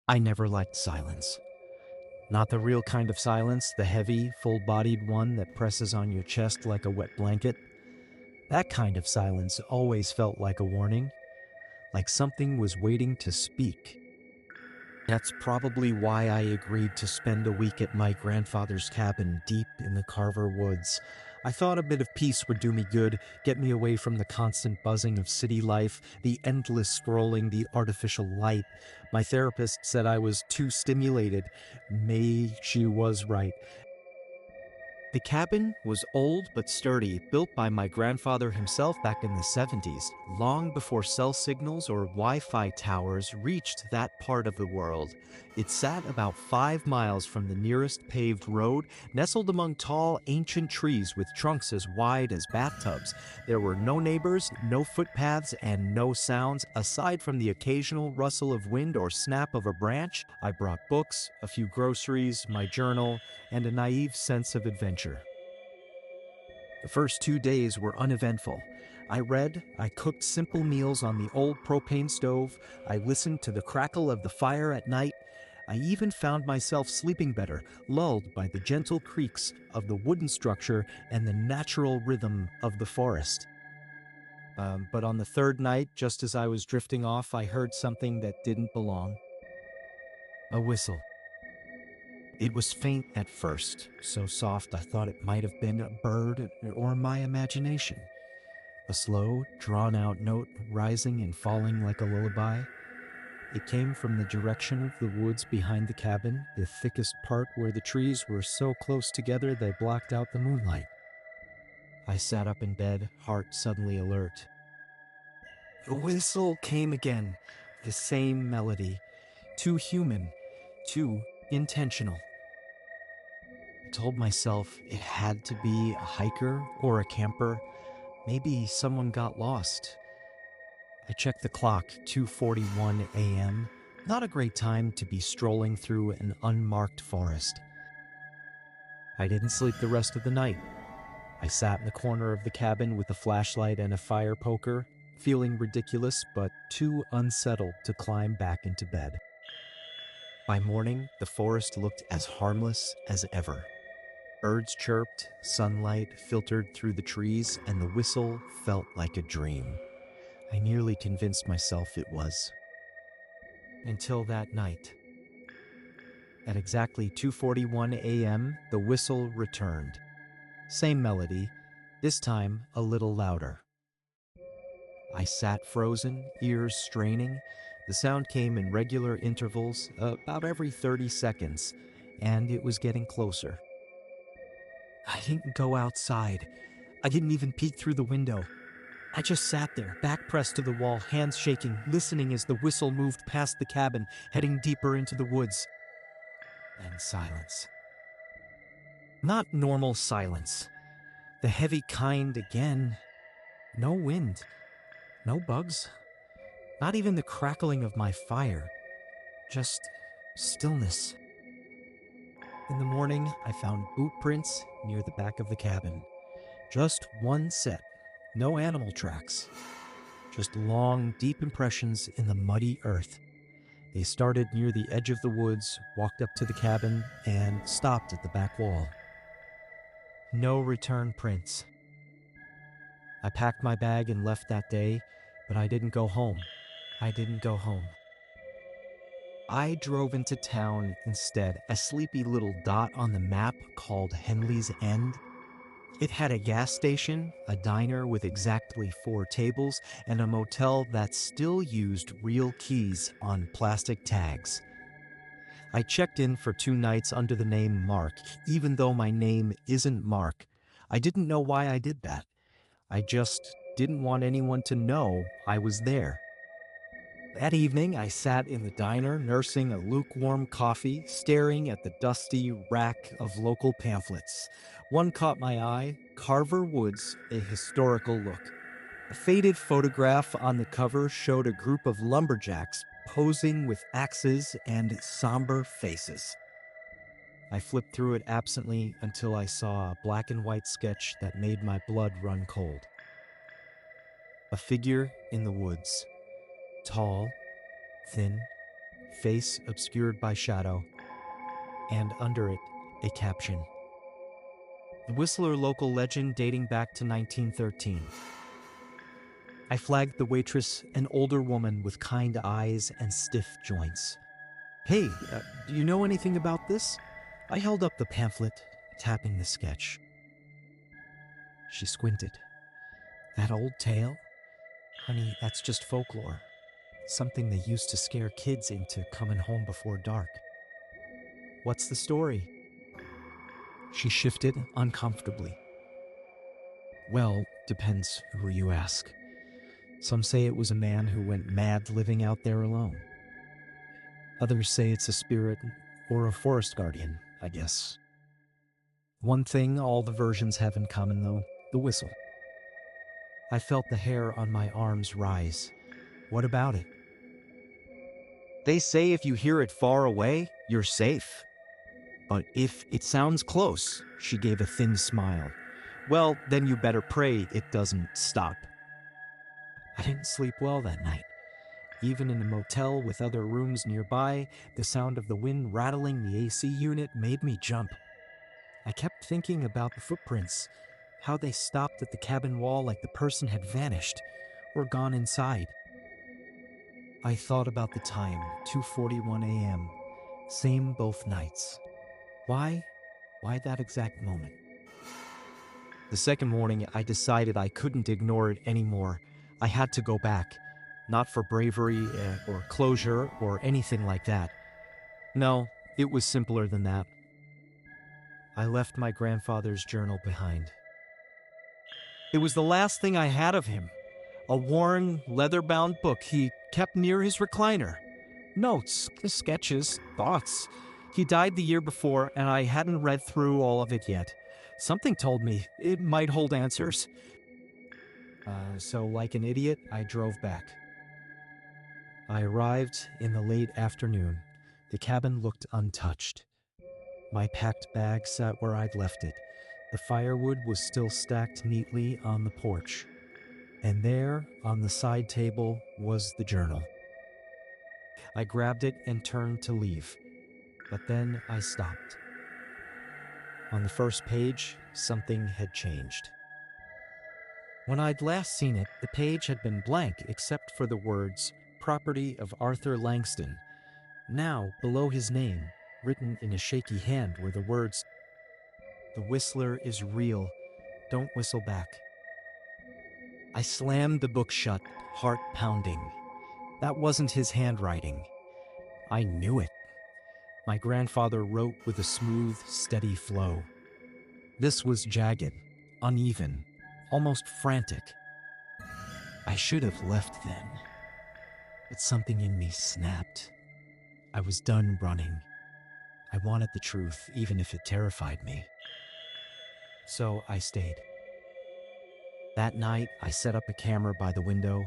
I never liked silence. Not the real kind of silence, the heavy, full-bodied one that presses on your chest like a wet blanket. That kind of silence always felt like a warning, like something was waiting to speak. That's probably why I agreed to spend a week at my grandfather's cabin deep in the Carver Woods. I thought a bit of peace would do me good, get me away from the constant buzzing of city life, the endless scrolling, the artificial light. My therapist said I was too stimulated. She was right. The cabin was old but sturdy, built by my grandfather himself back in the 70s, long before cell signals or Wi-Fi towers reached that part of the world. It sat about 5 miles from the nearest paved road, nestled among tall, ancient trees with trunks as wide as bathtubs. There were no neighbors, no footpaths, and no sounds, aside from the occasional rustle of wind or snap of a branch. I brought books, a few groceries, my journal, and a naive sense of adventure. The first 2 days were uneventful. I read, I cooked simple meals on the old propane stove, I listened to the crackle of the fire at night. I even found myself sleeping better, lulled by the gentle creaks of the wooden structure and the natural rhythm of the forest. But on the third night, just as I was drifting off, I heard something that didn't belong. A whistle. It was faint at first, so soft I thought it might have been a bird or my imagination. A slow, drawn-out note rising and falling like a lullaby. It came from the direction of the woods behind the cabin, the thickest part where the trees were so close together they blocked out the moonlight. I sat up in bed, heart suddenly alert. The whistle came again, the same melody, too human, too intentional. I told myself it had to be a hiker or a camper. Maybe someone got lost. I checked the clock, 2:41 a.m. Not a great time to be strolling through an unmarked forest. I didn't sleep the rest of the night. I sat in the corner of the cabin with a flashlight and a fire poker, feeling ridiculous but too unsettled to climb back into bed. By morning, the forest looked as harmless as ever. Birds chirped, sunlight filtered through the trees, and the whistle felt like a dream. I nearly convinced myself it was. Until that night. At exactly 2:41 a.m., the whistle returned. Same melody, this time a little louder. I sat frozen, ears straining. The sound came in regular intervals, about every 30 seconds, and it was getting closer. I didn't go outside. I didn't even peek through the window. I just sat there, back pressed to the wall, hands shaking, listening as the whistle moved past the cabin, heading deeper into the woods. And silence. Not normal silence. The heavy kind again. No wind. No bugs. Not even the crackling of my fire. Just stillness. In the morning, I found boot prints near the back of the cabin. Just one set. No animal tracks. Just long, deep impressions in the muddy earth. They started near the edge of the woods, walked up to the cabin, and stopped at the back wall. No return prints. I packed my bag and left that day, but I didn't go home. I didn't go home. I drove into town instead, a sleepy little dot on the map called Henley's End. It had a gas station, a diner with exactly 4 tables, and a motel that still used real keys on plastic tags. I checked in for 2 nights under the name Mark, even though my name isn't Mark. I didn't know why I did that. I just didn't want anyone to know I was there. That evening, I sat in the diner nursing a lukewarm coffee, staring at the dusty rack of local pamphlets. One caught my eye, Carver Woods, a historical look. A faded photograph on the cover showed a group of lumberjacks posing with axes and somber faces. I flipped through it absently until I saw a black and white sketch that made my blood run cold. A figure in the woods. Tall, thin, face obscured by shadow, and under it, a caption. The Whistler local legend dating back to 1913. I flagged the waitress, an older woman with kind eyes and stiff joints. Hey, do you know anything about this? I held up the pamphlet, tapping the sketch. She squinted. That old tale? Honey, that's just folklore. Something they used to scare kids into coming home before dark. What's the story? She shifted uncomfortably. Well, depends who you ask. Some say it was a man who went mad living out there alone. Others say it's a spirit or a forest guardian, I guess. One thing all the versions have in common, though, the whistle. I felt the hair on my arms rise. What about it? They say if you hear it far away, you're safe. But if it sounds close, she gave a thin smile, well, then you better pray it doesn't stop. I didn't sleep well that night. Even in a motel with other rooms nearby, the sound of the wind rattling the AC unit made me jump. I kept thinking about the footprints, how they stopped at the cabin wall like the person had vanished or gone inside. I thought about the time, 2:41 a.m., same both nights. Why? Why that exact moment? The second morning, I decided I couldn't ignore it anymore. I had to go back. Not for bravery or closure or anything like that. No, it was simpler than that. I left my grandfather's journal behind. It was the last thing I had of him. A worn, leather-bound book he kept near his recliner. Notes, sketches, thoughts. He died the year before, and I hadn't read through all of it yet. Something told me it might hold answers. So like an idiot, I drove back. I arrived in the late afternoon. The cabin looked untouched. My packed bag sat where I'd left it. The firewood was still stacked neatly on the porch. And there, on the side table, was the journal. I grabbed it and turned to leave. But then I stopped. On the first page, something had changed. When I'd last seen it, the page had been blank except for the words, "Property of Arthur Langston." Now, below his name, written in a shaky hand, were the words, "The Whistler is real. Don't whistle back." I slammed the book shut, heart pounding. That wasn't his handwriting. I knew it. My grandfather wrote with a smooth, steady flow. This was jagged, uneven, almost frantic. I should have left then. But something in me snapped. I was done running. I wanted the truth, even if it terrified me. So I stayed. That night, I set up a camera by the window,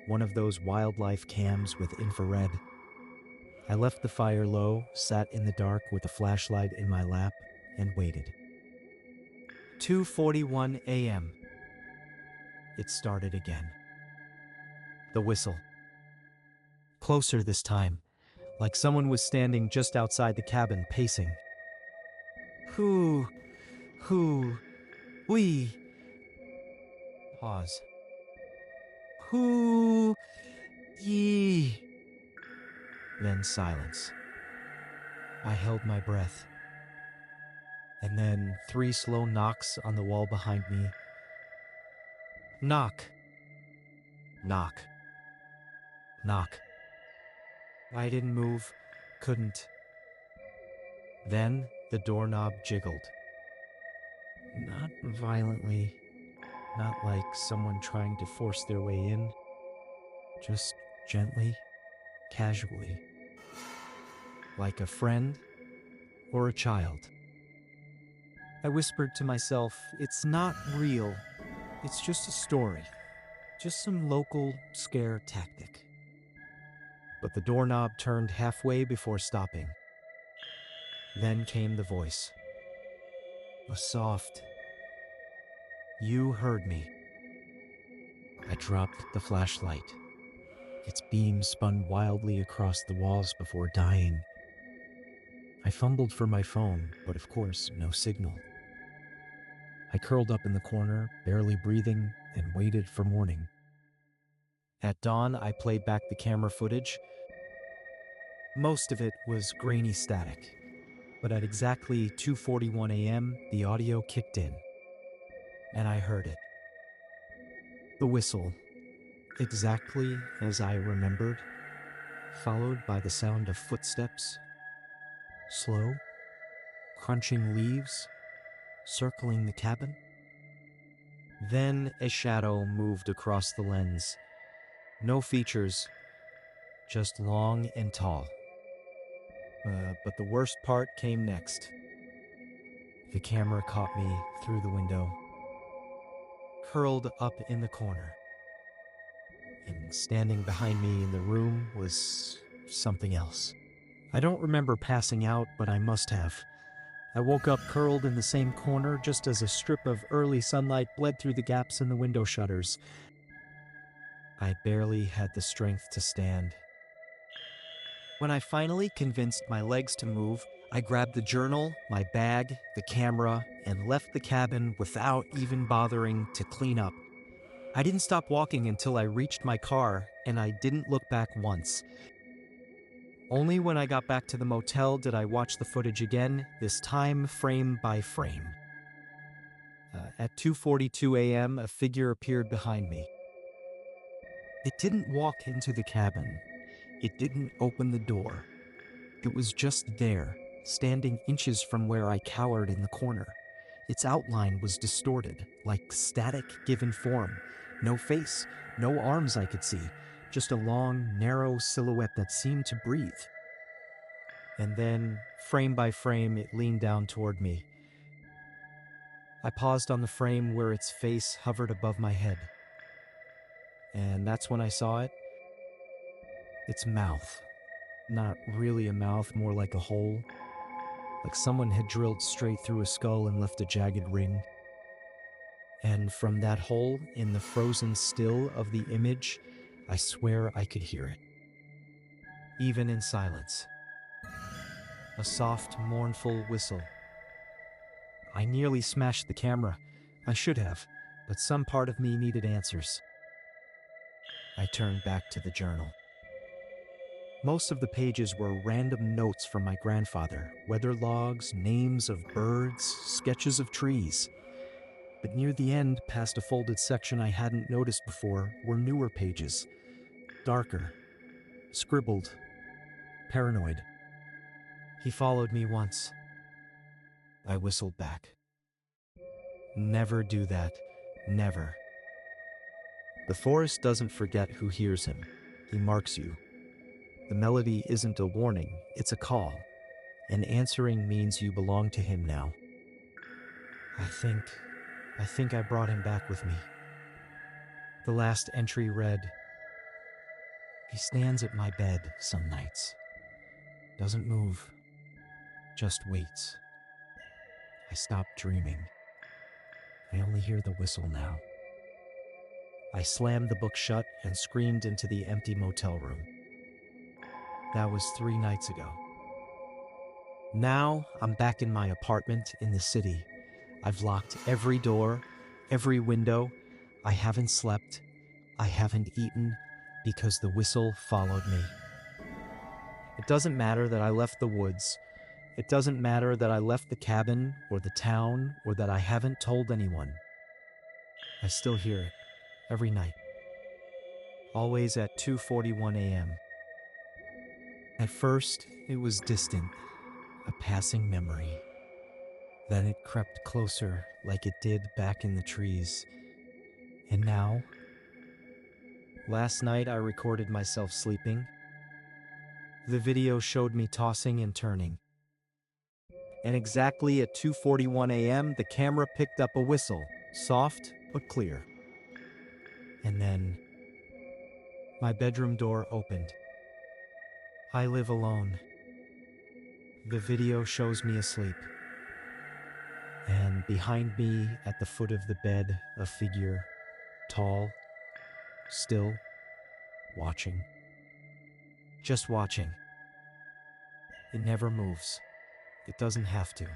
one of those wildlife cams with infrared. I left the fire low, sat in the dark with a flashlight in my lap, and waited. 2:41 a.m. It started again. The whistle. Closer this time, like someone was standing just outside the cabin, pacing. Who, we. Pause. Who, ye. Then silence. I held my breath. And then 3 slow knocks on the wall behind me. Knock. Knock. Knock. I didn't move, couldn't. Then the doorknob jiggled. Not violently, not like someone trying to force their way in. Just gently, casually. Like a friend or a child. I whispered to myself, it's not real. It's just a story. Just some local scare tactic. But the doorknob turned halfway before stopping. Then came the voice. A soft, "You heard me." I dropped the flashlight. Its beam spun wildly across the walls before dying. I fumbled for my phone, but of course, no signal. I curled up in the corner, barely breathing, and waited for morning. At dawn, I played back the camera footage. Most of it was grainy static, but at exactly 2:41 a.m., the audio kicked in, and I heard it. The whistle, exactly as I remembered, followed by the sound of footsteps, slow, crunching leaves, circling the cabin. Then a shadow moved across the lens. No features, just long and tall. But the worst part came next. The camera caught me through the window, curled up in the corner. And standing behind me in the room was something else. I don't remember passing out, but I must have. I woke up curled in the same corner just as a strip of early sunlight bled through the gaps in the window shutters. I barely had the strength to stand. When I finally convinced my legs to move, I grabbed the journal, my bag, the camera, and left the cabin without even bothering to clean up. I didn't stop walking until I reached my car, and I didn't look back once. Only when I got back to the motel did I watch the footage again, this time frame by frame. At 2:42 a.m., a figure appeared behind me. It didn't walk into the cabin. It didn't open the door. It was just there, standing inches from where I cowered in the corner. Its outline was distorted, like static given form. No face, no arms I could see, just a long, narrow silhouette that seemed to breathe. And then, frame by frame, it leaned down toward me. I paused on the frame where its face hovered above my head. And that's when I saw it. Its mouth. Not really a mouth, more like a hole. Like someone had drilled straight through a skull and left a jagged ring. And from that hole, in the frozen still of the image, I swear I could hear it. Even in silence. A soft, mournful whistle. I nearly smashed the camera. I should have, but some part of me needed answers. I turned back to the journal. Most of the pages were random notes from my grandfather, weather logs, names of birds, sketches of trees. But near the end, past a folded section I hadn't noticed before, were newer pages. Darker. Scribbled. Paranoid. He followed me once. I whistled back. Never do that. Never. The forest doesn't forget who hears him. He marks you. The melody isn't a warning, it's a call. And answering means you belong to him now. I think I brought him back with me. The last entry read, "He stands at my bed some nights. Doesn't move. Just waits." I stopped dreaming. I only hear the whistle now. I slammed the book shut and screamed into the empty motel room. That was 3 nights ago. Now I'm back in my apartment in the city. I've locked every door, every window. I haven't slept. I haven't eaten because the whistle followed me. It doesn't matter that I left the woods. It doesn't matter that I left the cabin or the town or that I haven't told anyone. I still hear it every night. Always at 2:41 a.m. At first, it was distant, a passing memory. Then it crept closer like it did back in the trees. And now, last night I recorded myself sleeping. The video showed me tossing and turning. And exactly at 2:41 a.m., the camera picked up a whistle, soft but clear. And then, my bedroom door opened. I live alone. The video shows me asleep. And behind me, at the foot of the bed, a figure, tall, still, watching. Just watching. It never moves. It doesn't have to.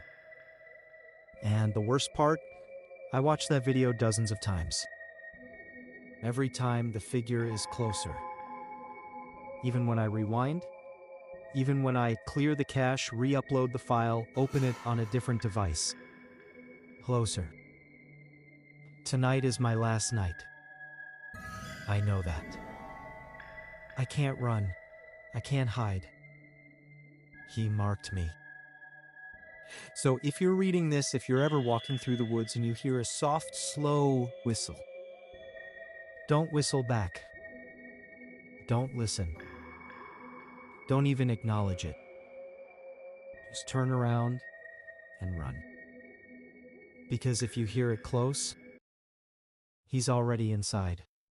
And the worst part, I watched that video dozens of times. Every time the figure is closer. Even when I rewind, even when I clear the cache, re-upload the file, open it on a different device. Closer. Tonight is my last night. I know that. I can't run. I can't hide. He marked me. So if you're reading this, if you're ever walking through the woods and you hear a soft, slow whistle, don't whistle back. Don't listen. Don't even acknowledge it. Just turn around and run. Because if you hear it close, he's already inside.